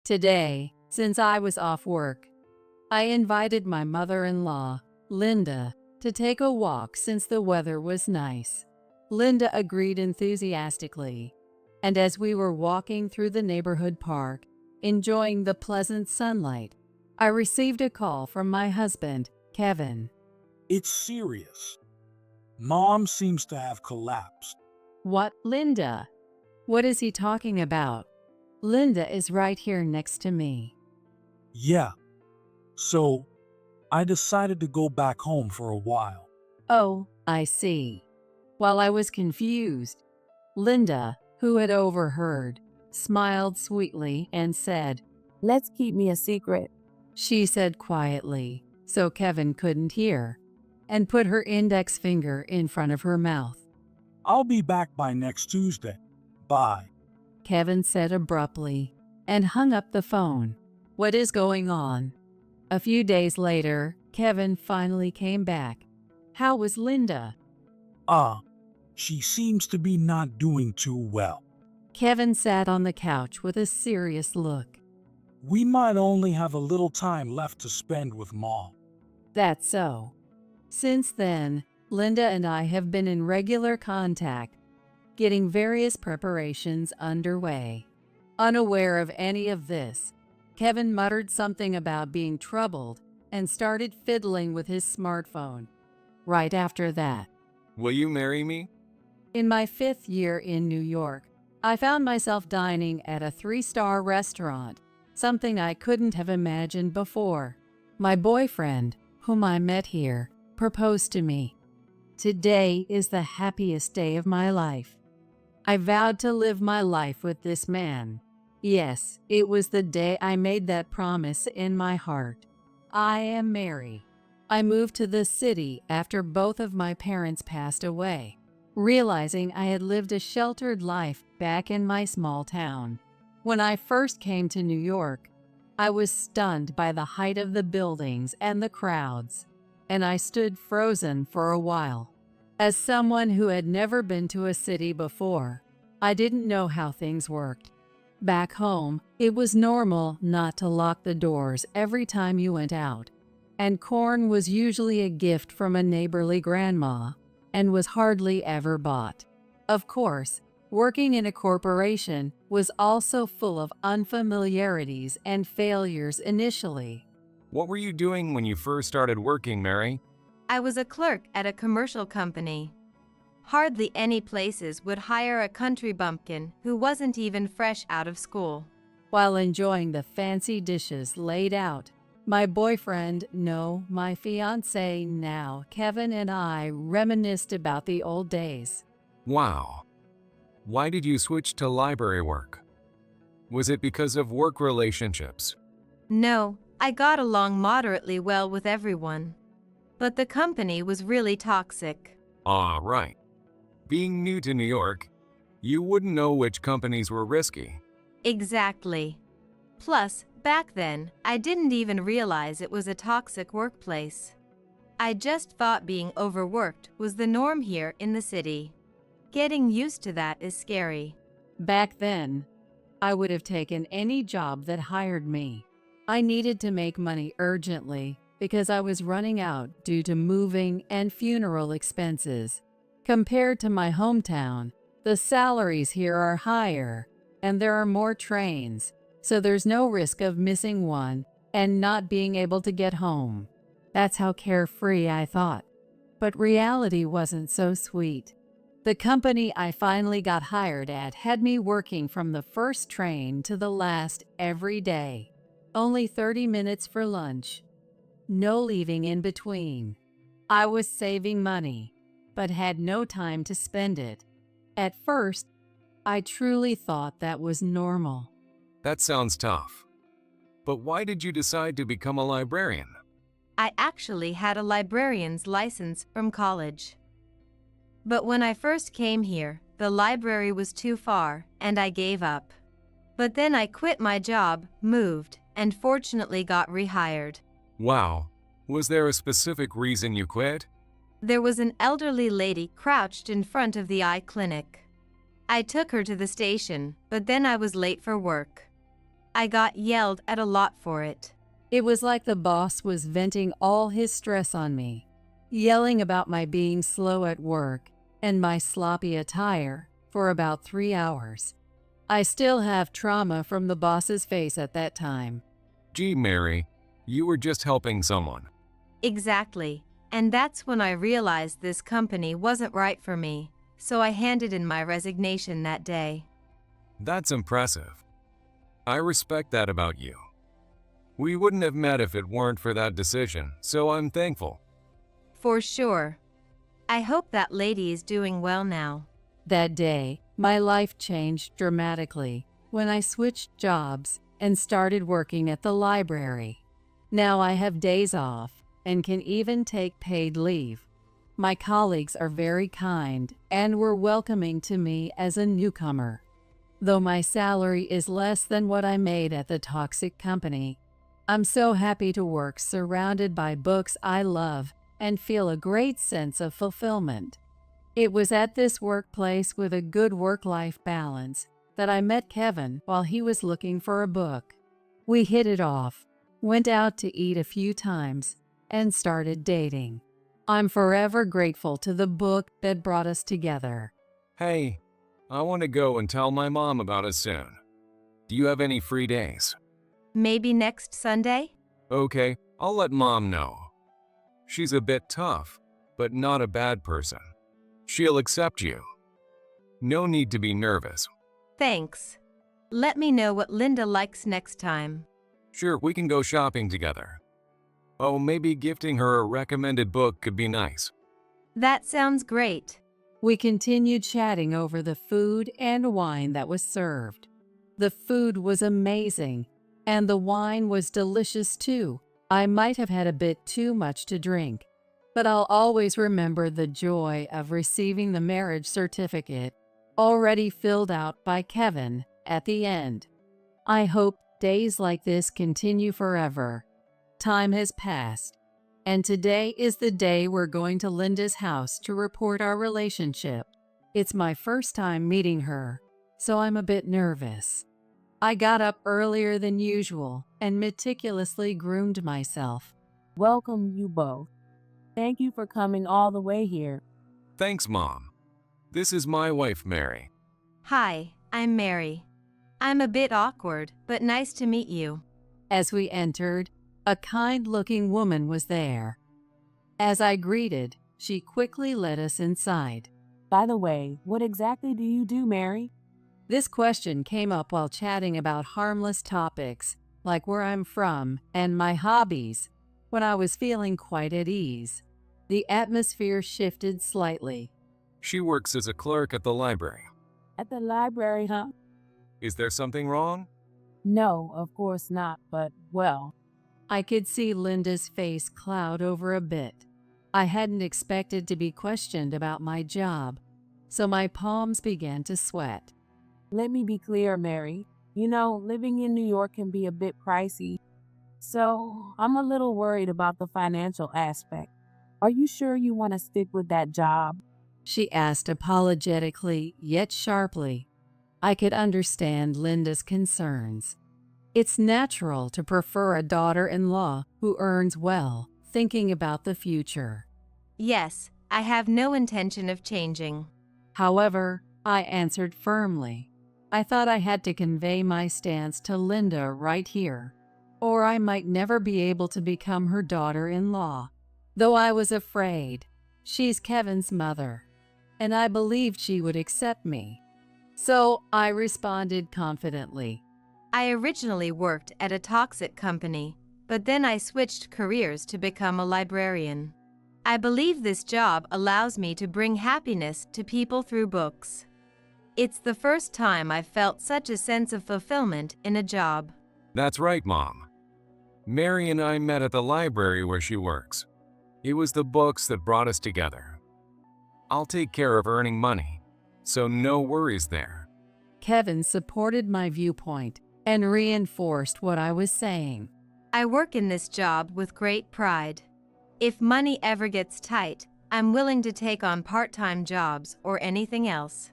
Today, since I was off work, I invited my mother-in-law, Linda, to take a walk since the weather was nice. Linda agreed enthusiastically, and as we were walking through the neighborhood park, enjoying the pleasant sunlight, I received a call from my husband, Kevin. It's serious. Mom seems to have collapsed. What, Linda? What is he talking about? Linda is right here next to me. Yeah. So, I decided to go back home for a while. Oh, I see. While I was confused, Linda, who had overheard, smiled sweetly and said, Let's keep me a secret. She said quietly, so Kevin couldn't hear, and put her index finger in front of her mouth. I'll be back by next Tuesday. Bye. Kevin said abruptly, and hung up the phone. What is going on? A few days later, Kevin finally came back. How was Linda? She seems to be not doing too well. Kevin sat on the couch with a serious look. We might only have a little time left to spend with Mom. That's so. Since then, Linda and I have been in regular contact, getting various preparations underway. Unaware of any of this, Kevin muttered something about being troubled and started fiddling with his smartphone. Right after that, Will you marry me? in my 5th year in New York, I found myself dining at a 3-star restaurant, something I couldn't have imagined before. My boyfriend, whom I met here, proposed to me. Today is the happiest day of my life. I vowed to live my life with this man. Yes, it was the day I made that promise in my heart. I am Mary. I moved to this city after both of my parents passed away, realizing I had lived a sheltered life back in my small town. When I first came to New York, I was stunned by the height of the buildings and the crowds, and I stood frozen for a while. As someone who had never been to a city before, I didn't know how things worked. Back home, it was normal not to lock the doors every time you went out, and corn was usually a gift from a neighborly grandma and was hardly ever bought. Of course, working in a corporation was also full of unfamiliarities and failures initially. What were you doing when you first started working, Mary? I was a clerk at a commercial company. Hardly any places would hire a country bumpkin who wasn't even fresh out of school. While enjoying the fancy dishes laid out, my boyfriend, no, my fiancé now, Kevin, and I reminisced about the old days. Wow. Why did you switch to library work? Was it because of work relationships? No, I got along moderately well with everyone. But the company was really toxic. Ah, right. Being new to New York, you wouldn't know which companies were risky. Exactly. Plus, back then, I didn't even realize it was a toxic workplace. I just thought being overworked was the norm here in the city. Getting used to that is scary. Back then, I would have taken any job that hired me. I needed to make money urgently because I was running out due to moving and funeral expenses. Compared to my hometown, the salaries here are higher, and there are more trains, so there's no risk of missing one and not being able to get home. That's how carefree I thought. But reality wasn't so sweet. The company I finally got hired at had me working from the first train to the last every day. Only 30 minutes for lunch. No leaving in between. I was saving money, but had no time to spend it. At first, I truly thought that was normal. That sounds tough. But why did you decide to become a librarian? I actually had a librarian's license from college. But when I first came here, the library was too far, and I gave up. But then I quit my job, moved, and fortunately got rehired. Wow. Was there a specific reason you quit? There was an elderly lady crouched in front of the eye clinic. I took her to the station, but then I was late for work. I got yelled at a lot for it. It was like the boss was venting all his stress on me, yelling about my being slow at work and my sloppy attire for about 3 hours. I still have trauma from the boss's face at that time. Gee, Mary, you were just helping someone. Exactly. And that's when I realized this company wasn't right for me, so I handed in my resignation that day. That's impressive. I respect that about you. We wouldn't have met if it weren't for that decision, so I'm thankful. For sure. I hope that lady is doing well now. That day, my life changed dramatically when I switched jobs and started working at the library. Now I have days off and can even take paid leave. My colleagues are very kind and were welcoming to me as a newcomer. Though my salary is less than what I made at the toxic company, I'm so happy to work surrounded by books I love and feel a great sense of fulfillment. It was at this workplace with a good work-life balance that I met Kevin while he was looking for a book. We hit it off, went out to eat a few times, and started dating. I'm forever grateful to the book that brought us together. Hey, I want to go and tell my mom about us soon. Do you have any free days? Maybe next Sunday? Okay, I'll let Mom know. She's a bit tough, but not a bad person. She'll accept you. No need to be nervous. Thanks. Let me know what Linda likes next time. Sure, we can go shopping together. Oh, maybe gifting her a recommended book could be nice. That sounds great. We continued chatting over the food and wine that was served. The food was amazing, and the wine was delicious too. I might have had a bit too much to drink, but I'll always remember the joy of receiving the marriage certificate, already filled out by Kevin, at the end. I hope days like this continue forever. Time has passed, and today is the day we're going to Linda's house to report our relationship. It's my first time meeting her, so I'm a bit nervous. I got up earlier than usual and meticulously groomed myself. Welcome, you both. Thank you for coming all the way here. Thanks, Mom. This is my wife, Mary. Hi, I'm Mary. I'm a bit awkward, but nice to meet you. As we entered, a kind-looking woman was there. As I greeted, she quickly led us inside. By the way, what exactly do you do, Mary? This question came up while chatting about harmless topics, like where I'm from and my hobbies, when I was feeling quite at ease. The atmosphere shifted slightly. She works as a clerk at the library. At the library, huh? Is there something wrong? No, of course not, but, well. I could see Linda's face cloud over a bit. I hadn't expected to be questioned about my job, so my palms began to sweat. Let me be clear, Mary. You know, living in New York can be a bit pricey. So, I'm a little worried about the financial aspect. Are you sure you want to stick with that job? She asked apologetically, yet sharply. I could understand Linda's concerns. It's natural to prefer a daughter-in-law who earns well, thinking about the future. Yes, I have no intention of changing. However, I answered firmly. I thought I had to convey my stance to Linda right here, or I might never be able to become her daughter-in-law. Though I was afraid, she's Kevin's mother, and I believed she would accept me. So I responded confidently. I originally worked at a toxic company, but then I switched careers to become a librarian. I believe this job allows me to bring happiness to people through books. It's the first time I've felt such a sense of fulfillment in a job. That's right, Mom. Mary and I met at the library where she works. It was the books that brought us together. I'll take care of earning money, so no worries there. Kevin supported my viewpoint and reinforced what I was saying. I work in this job with great pride. If money ever gets tight, I'm willing to take on part-time jobs or anything else.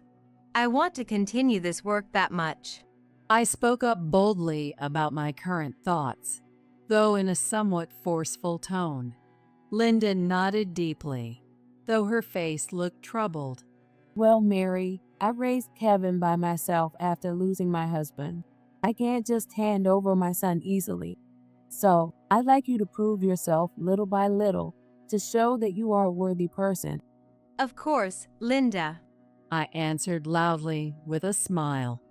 I want to continue this work that much. I spoke up boldly about my current thoughts, though in a somewhat forceful tone. Linda nodded deeply, though her face looked troubled. Well, Mary, I raised Kevin by myself after losing my husband. I can't just hand over my son easily. So, I'd like you to prove yourself little by little to show that you are a worthy person. Of course, Linda. I answered loudly with a smile.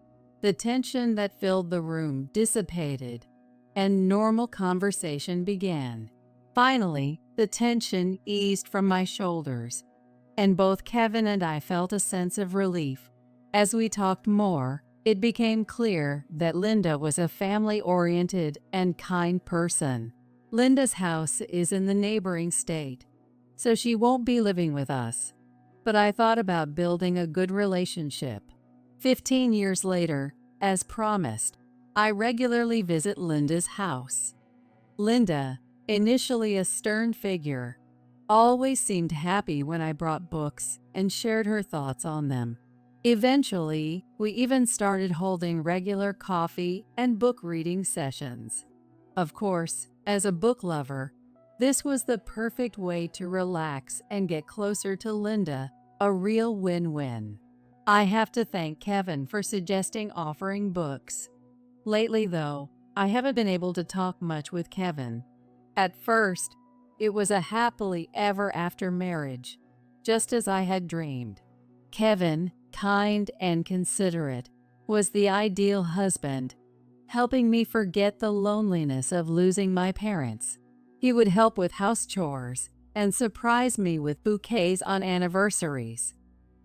The tension that filled the room dissipated, and normal conversation began. Finally, the tension eased from my shoulders, and both Kevin and I felt a sense of relief. As we talked more, it became clear that Linda was a family-oriented and kind person. Linda's house is in the neighboring state, so she won't be living with us. But I thought about building a good relationship. 15 years later, as promised, I regularly visit Linda's house. Linda, initially a stern figure, always seemed happy when I brought books and shared her thoughts on them. Eventually, we even started holding regular coffee and book reading sessions. Of course, as a book lover, this was the perfect way to relax and get closer to Linda, a real win-win. I have to thank Kevin for suggesting offering books. Lately, though, I haven't been able to talk much with Kevin. At first, it was a happily ever after marriage, just as I had dreamed. Kevin, kind and considerate, was the ideal husband, helping me forget the loneliness of losing my parents. He would help with house chores and surprise me with bouquets on anniversaries.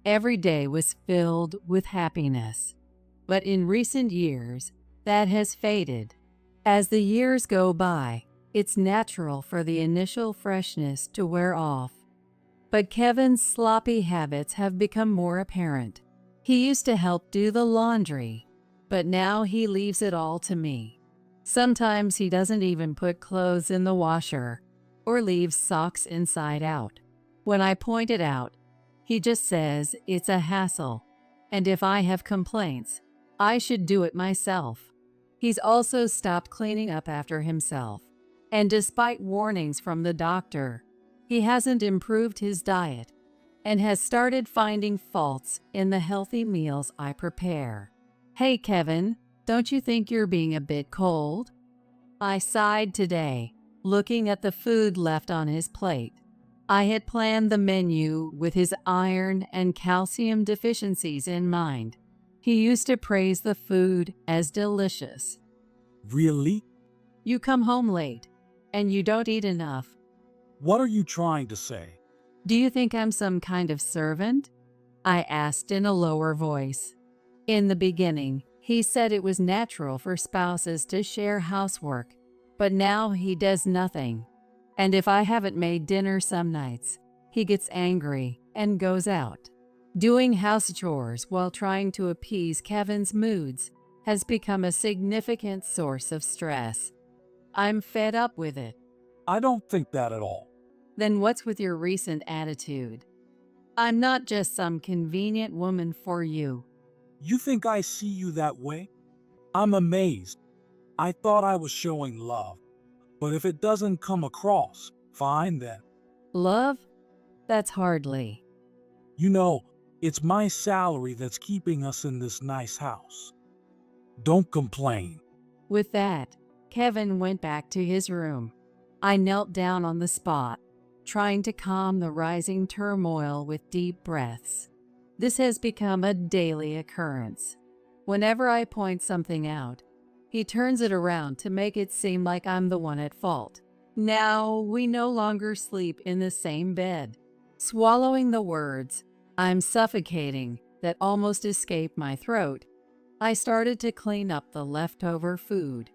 Every day was filled with happiness. But in recent years, that has faded. As the years go by, it's natural for the initial freshness to wear off. But Kevin's sloppy habits have become more apparent. He used to help do the laundry, but now he leaves it all to me. Sometimes he doesn't even put clothes in the washer or leaves socks inside out. When I point it out, he just says it's a hassle, and if I have complaints, I should do it myself. He's also stopped cleaning up after himself, and despite warnings from the doctor, he hasn't improved his diet and has started finding faults in the healthy meals I prepare. Hey, Kevin, don't you think you're being a bit cold? I sighed today, looking at the food left on his plate. I had planned the menu with his iron and calcium deficiencies in mind. He used to praise the food as delicious. Really? You come home late, and you don't eat enough. What are you trying to say? Do you think I'm some kind of servant? I asked in a lower voice. In the beginning, he said it was natural for spouses to share housework, but now he does nothing. And if I haven't made dinner some nights, he gets angry and goes out. Doing house chores while trying to appease Kevin's moods has become a significant source of stress. I'm fed up with it. I don't think that at all. Then what's with your recent attitude? I'm not just some convenient woman for you. You think I see you that way? I'm amazed. I thought I was showing love. But if it doesn't come across, fine then. Love? That's hardly. You know, it's my salary that's keeping us in this nice house. Don't complain. With that, Kevin went back to his room. I knelt down on the spot, trying to calm the rising turmoil with deep breaths. This has become a daily occurrence. Whenever I point something out, he turns it around to make it seem like I'm the one at fault. Now we no longer sleep in the same bed. Swallowing the words, "I'm suffocating," that almost escaped my throat, I started to clean up the leftover food.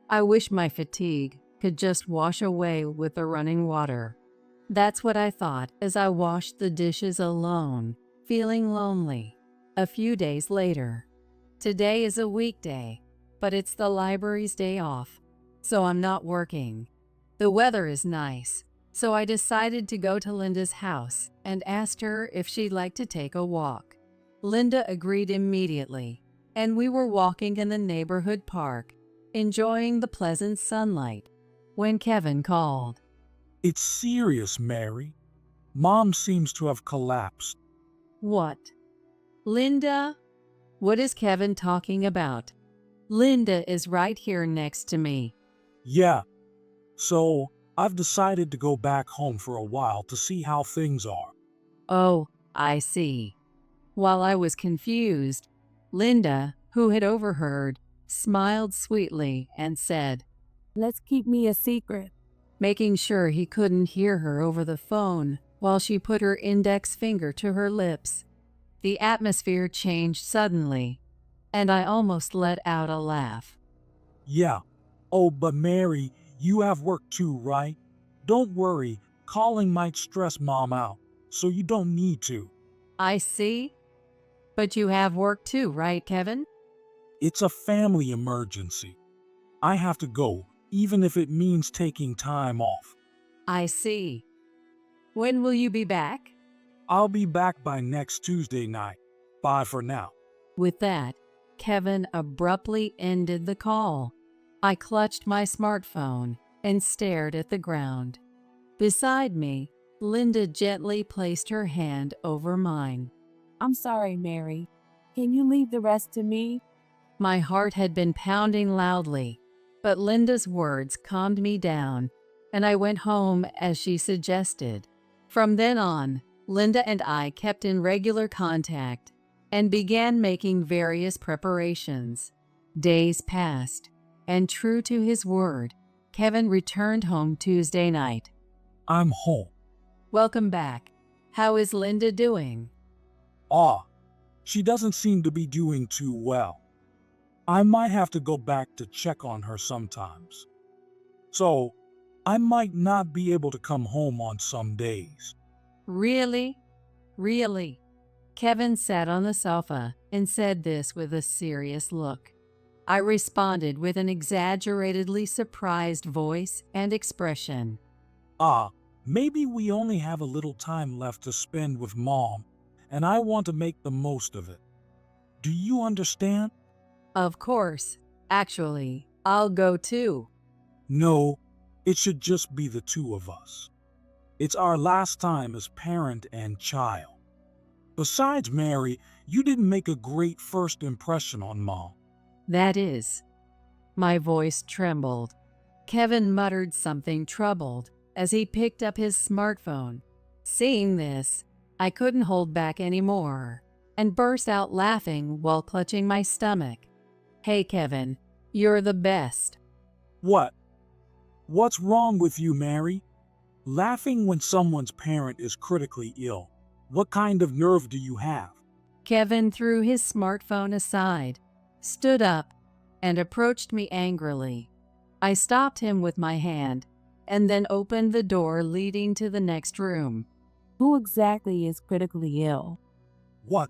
I wish my fatigue could just wash away with the running water. That's what I thought as I washed the dishes alone, feeling lonely. A few days later. Today is a weekday, but it's the library's day off, so I'm not working. The weather is nice, so I decided to go to Linda's house and asked her if she'd like to take a walk. Linda agreed immediately. and we were walking in the neighborhood park, enjoying the pleasant sunlight, when Kevin called. It's serious, Mary. Mom seems to have collapsed. What? Linda? What is Kevin talking about? Linda is right here next to me. Yeah. So, I've decided to go back home for a while to see how things are. Oh, I see. While I was confused, Linda, who had overheard, smiled sweetly and said, Let's keep me a secret. making sure he couldn't hear her over the phone while she put her index finger to her lips. The atmosphere changed suddenly, and I almost let out a laugh. Yeah. Oh, but Mary, you have work too, right? Don't worry, calling might stress Mom out, so you don't need to. I see. But you have work too, right, Kevin? It's a family emergency. I have to go, even if it means taking time off. I see. When will you be back? I'll be back by next Tuesday night. Bye for now. With that, Kevin abruptly ended the call. I clutched my smartphone and stared at the ground. Beside me, Linda gently placed her hand over mine. I'm sorry, Mary. Can you leave the rest to me? My heart had been pounding loudly, but Linda's words calmed me down, and I went home as she suggested. From then on, Linda and I kept in regular contact and began making various preparations. Days passed, and true to his word, Kevin returned home Tuesday night. I'm home. Welcome back. How is Linda doing? She doesn't seem to be doing too well. I might have to go back to check on her sometimes. So, I might not be able to come home on some days. Really? Really? Kevin sat on the sofa and said this with a serious look. I responded with an exaggeratedly surprised voice and expression. Maybe we only have a little time left to spend with Mom, and I want to make the most of it. Do you understand? Of course. Actually, I'll go too. No, it should just be the two of us. It's our last time as parent and child. Besides, Mary, you didn't make a great first impression on Mom. That is. My voice trembled. Kevin muttered something troubled as he picked up his smartphone. Seeing this, I couldn't hold back anymore and burst out laughing while clutching my stomach. Hey, Kevin, you're the best. What? What's wrong with you, Mary? Laughing when someone's parent is critically ill. What kind of nerve do you have? Kevin threw his smartphone aside, stood up, and approached me angrily. I stopped him with my hand and then opened the door leading to the next room. Who exactly is critically ill? What?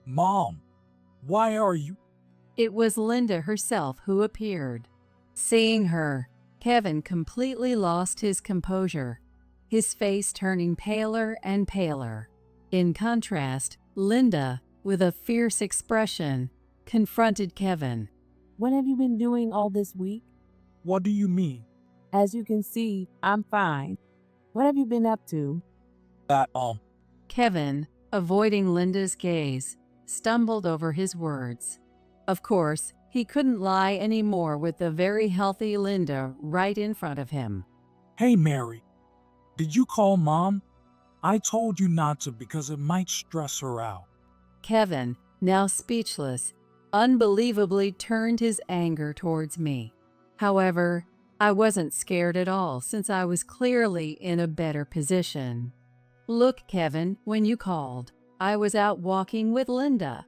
Mom, why are you? It was Linda herself who appeared. Seeing her, Kevin completely lost his composure, his face turning paler and paler. In contrast, Linda, with a fierce expression, confronted Kevin. What have you been doing all this week? What do you mean? As you can see, I'm fine. What have you been up to? Kevin, avoiding Linda's gaze, stumbled over his words. Of course, he couldn't lie anymore with the very healthy Linda right in front of him. Hey, Mary, did you call Mom? I told you not to because it might stress her out. Kevin, now speechless, unbelievably turned his anger towards me. However, I wasn't scared at all since I was clearly in a better position. Look, Kevin, when you called, I was out walking with Linda.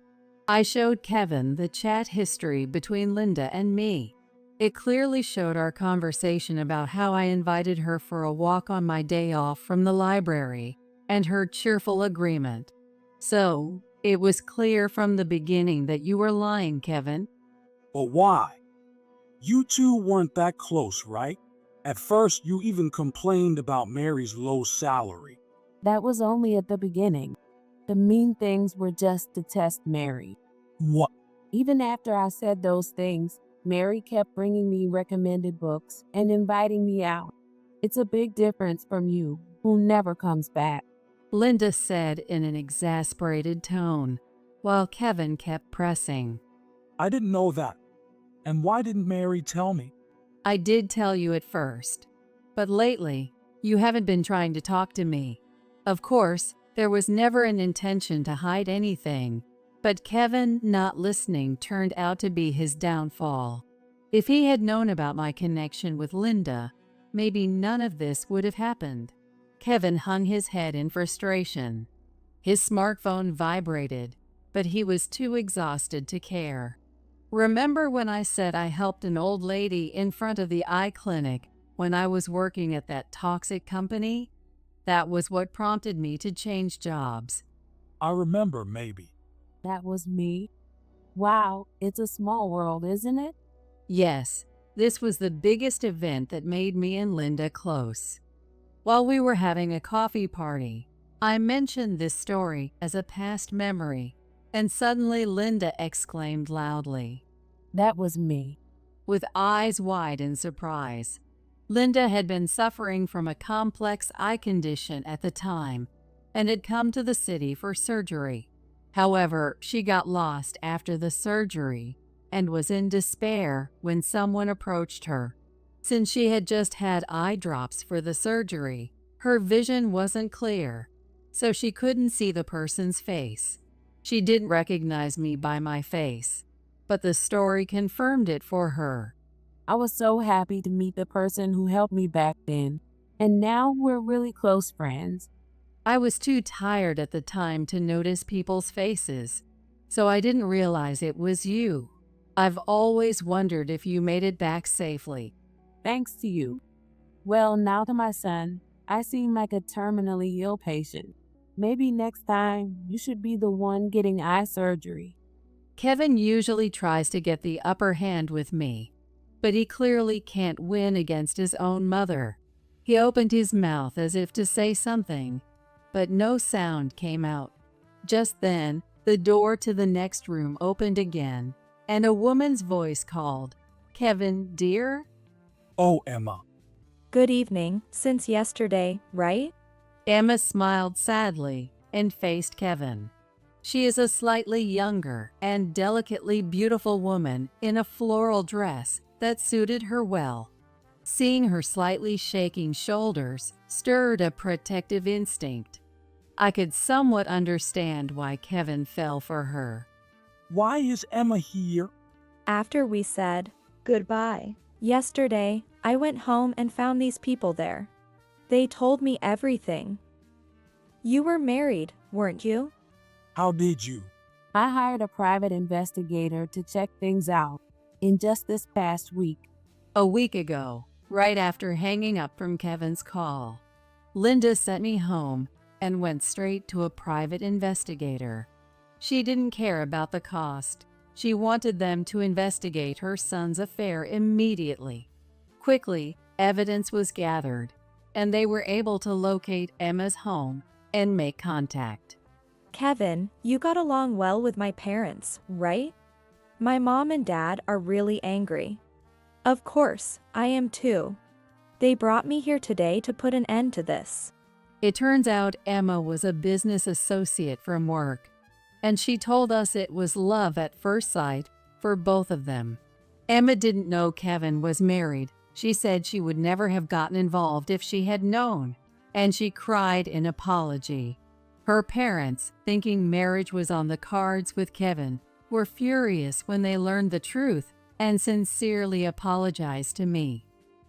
I showed Kevin the chat history between Linda and me. It clearly showed our conversation about how I invited her for a walk on my day off from the library and her cheerful agreement. So, it was clear from the beginning that you were lying, Kevin. But why? You two weren't that close, right? At first, you even complained about Mary's low salary. That was only at the beginning. The mean things were just to test Mary. What? Even after I said those things, Mary kept bringing me recommended books and inviting me out. It's a big difference from you, who never comes back. Linda said in an exasperated tone, while Kevin kept pressing. I didn't know that. And why didn't Mary tell me? I did tell you at first, but lately, you haven't been trying to talk to me. Of course, there was never an intention to hide anything, but Kevin not listening turned out to be his downfall. If he had known about my connection with Linda, maybe none of this would have happened. Kevin hung his head in frustration. His smartphone vibrated, but he was too exhausted to care. Remember when I said I helped an old lady in front of the eye clinic when I was working at that toxic company? That was what prompted me to change jobs. I remember, maybe. That was me. Wow, it's a small world, isn't it? Yes, this was the biggest event that made me and Linda close. While we were having a coffee party, I mentioned this story as a past memory, and suddenly Linda exclaimed loudly, That was me. with eyes wide in surprise. Linda had been suffering from a complex eye condition at the time and had come to the city for surgery. However, she got lost after the surgery and was in despair when someone approached her. Since she had just had eye drops for the surgery, her vision wasn't clear, so she couldn't see the person's face. She didn't recognize me by my face, but the story confirmed it for her. I was so happy to meet the person who helped me back then, and now we're really close friends. I was too tired at the time to notice people's faces, so I didn't realize it was you. I've always wondered if you made it back safely. Thanks to you. Well, now to my son. I seem like a terminally ill patient. Maybe next time you should be the one getting eye surgery. Kevin usually tries to get the upper hand with me, but he clearly can't win against his own mother. He opened his mouth as if to say something, but no sound came out. Just then, the door to the next room opened again, and a woman's voice called, "Kevin, dear?" Oh, Emma. Good evening, since yesterday, right? Emma smiled sadly and faced Kevin. She is a slightly younger and delicately beautiful woman in a floral dress that suited her well. Seeing her slightly shaking shoulders stirred a protective instinct. I could somewhat understand why Kevin fell for her. Why is Emma here? After we said goodbye yesterday, I went home and found these people there. They told me everything. You were married, weren't you? How did you? I hired a private investigator to check things out in just this past week. A week ago, right after hanging up from Kevin's call, Linda sent me home and went straight to a private investigator. She didn't care about the cost. She wanted them to investigate her son's affair immediately. Quickly, evidence was gathered, and they were able to locate Emma's home and make contact. Kevin, you got along well with my parents, right? My mom and dad are really angry. Of course, I am too. They brought me here today to put an end to this. It turns out Emma was a business associate from work, and she told us it was love at first sight for both of them. Emma didn't know Kevin was married. She said she would never have gotten involved if she had known, and she cried in apology. Her parents, thinking marriage was on the cards with Kevin, were furious when they learned the truth and sincerely apologized to me.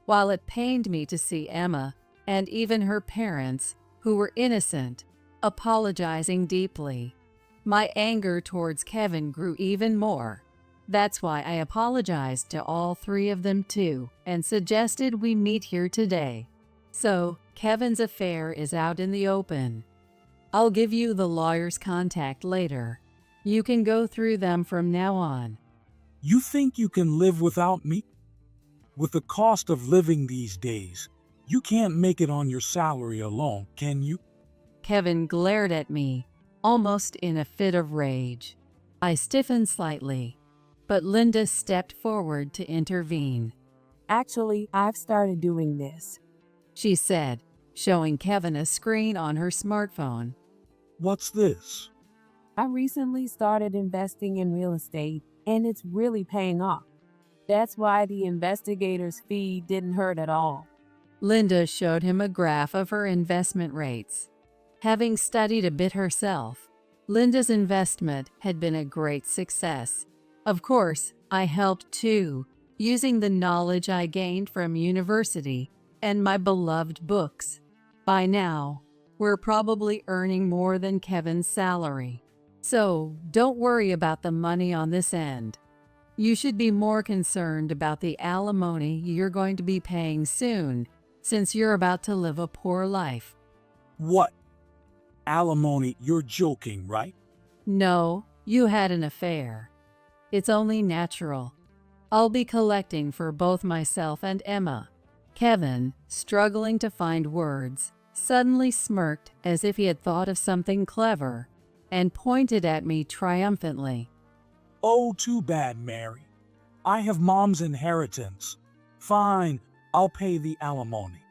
While it pained me to see Emma, and even her parents, who were innocent, apologizing deeply, my anger towards Kevin grew even more. That's why I apologized to all three of them too and suggested we meet here today. So, Kevin's affair is out in the open. I'll give you the lawyer's contact later. You can go through them from now on. You think you can live without me? With the cost of living these days, you can't make it on your salary alone, can you? Kevin glared at me, almost in a fit of rage. I stiffened slightly. but Linda stepped forward to intervene. Actually, I've started doing this. She said, showing Kevin a screen on her smartphone. What's this? I recently started investing in real estate, and it's really paying off. That's why the investigator's fee didn't hurt at all. Linda showed him a graph of her investment rates. Having studied a bit herself, Linda's investment had been a great success. Of course, I helped too, using the knowledge I gained from university and my beloved books. By now, we're probably earning more than Kevin's salary. So don't worry about the money on this end. You should be more concerned about the alimony you're going to be paying soon, since you're about to live a poor life. What? Alimony? You're joking, right? No, you had an affair. It's only natural. I'll be collecting for both myself and Emma. Kevin, struggling to find words, suddenly smirked as if he had thought of something clever and pointed at me triumphantly. Oh, too bad, Mary. I have Mom's inheritance. Fine, I'll pay the alimony.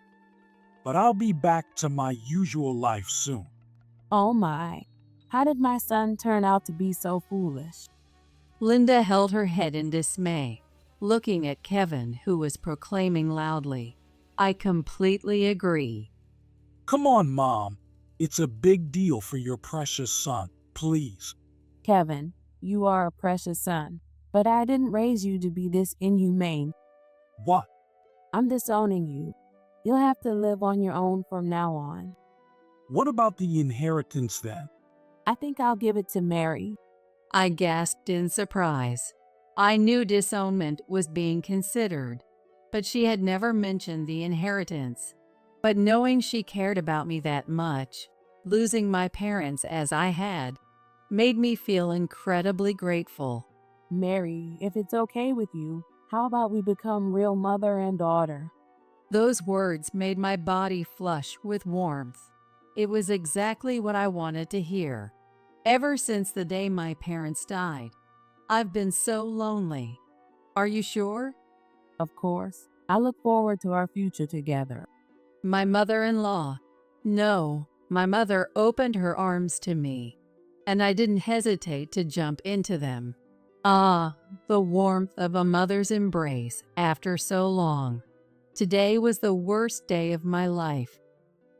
But I'll be back to my usual life soon. Oh my, how did my son turn out to be so foolish? Linda held her head in dismay, looking at Kevin, who was proclaiming loudly, "I completely agree." Come on, Mom. It's a big deal for your precious son. Please. Kevin, you are a precious son, but I didn't raise you to be this inhumane. What? I'm disowning you. You'll have to live on your own from now on. What about the inheritance then? I think I'll give it to Mary. I gasped in surprise. I knew disownment was being considered, but she had never mentioned the inheritance. But knowing she cared about me that much, losing my parents as I had, made me feel incredibly grateful. Mary, if it's okay with you, how about we become real mother and daughter? Those words made my body flush with warmth. It was exactly what I wanted to hear. Ever since the day my parents died, I've been so lonely. Are you sure? Of course. I look forward to our future together. My mother-in-law. No, my mother opened her arms to me, and I didn't hesitate to jump into them. Ah, the warmth of a mother's embrace after so long. Today was the worst day of my life,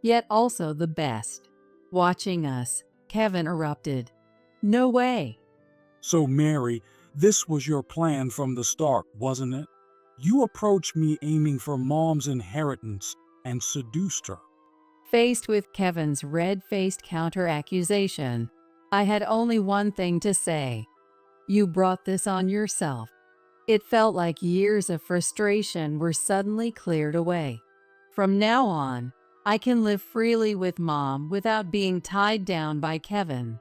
yet also the best. Watching us, Kevin erupted. No way. So, Mary, this was your plan from the start, wasn't it? You approached me aiming for Mom's inheritance and seduced her. Faced with Kevin's red-faced counter-accusation, I had only one thing to say. You brought this on yourself. It felt like years of frustration were suddenly cleared away. From now on, I can live freely with Mom without being tied down by Kevin.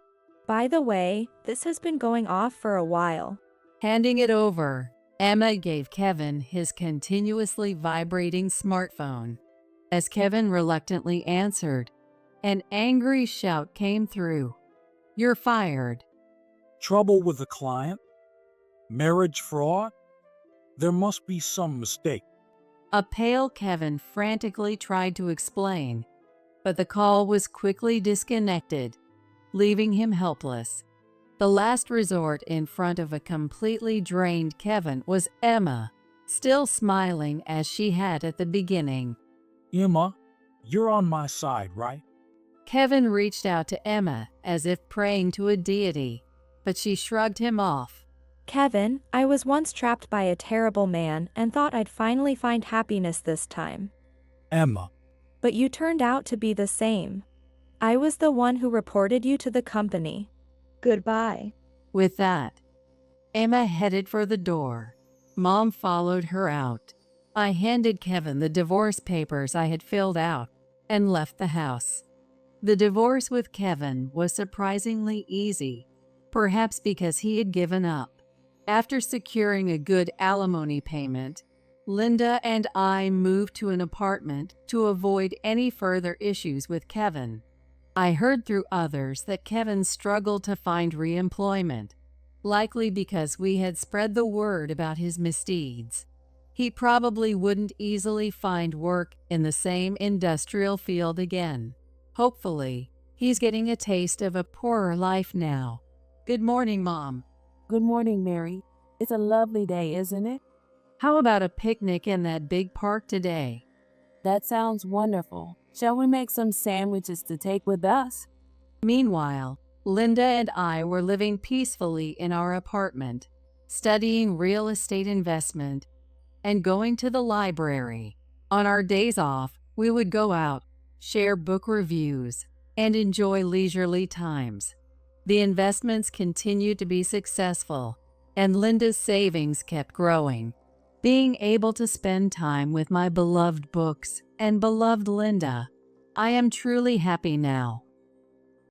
By the way, this has been going off for a while. Handing it over, Emma gave Kevin his continuously vibrating smartphone. As Kevin reluctantly answered, an angry shout came through. You're fired. Trouble with the client? Marriage fraud? There must be some mistake. A pale Kevin frantically tried to explain, but the call was quickly disconnected, leaving him helpless. The last resort in front of a completely drained Kevin was Emma, still smiling as she had at the beginning. Emma, you're on my side, right? Kevin reached out to Emma as if praying to a deity, but she shrugged him off. Kevin, I was once trapped by a terrible man and thought I'd finally find happiness this time. Emma. But you turned out to be the same. I was the one who reported you to the company. Goodbye. With that, Emma headed for the door. Mom followed her out. I handed Kevin the divorce papers I had filled out and left the house. The divorce with Kevin was surprisingly easy, perhaps because he had given up. After securing a good alimony payment, Linda and I moved to an apartment to avoid any further issues with Kevin. I heard through others that Kevin struggled to find re-employment, likely because we had spread the word about his misdeeds. He probably wouldn't easily find work in the same industrial field again. Hopefully, he's getting a taste of a poorer life now. Good morning, Mom. Good morning, Mary. It's a lovely day, isn't it? How about a picnic in that big park today? That sounds wonderful. Shall we make some sandwiches to take with us? Meanwhile, Linda and I were living peacefully in our apartment, studying real estate investment, and going to the library. On our days off, we would go out, share book reviews, and enjoy leisurely times. The investments continued to be successful, and Linda's savings kept growing. Being able to spend time with my beloved books and beloved Linda, I am truly happy now.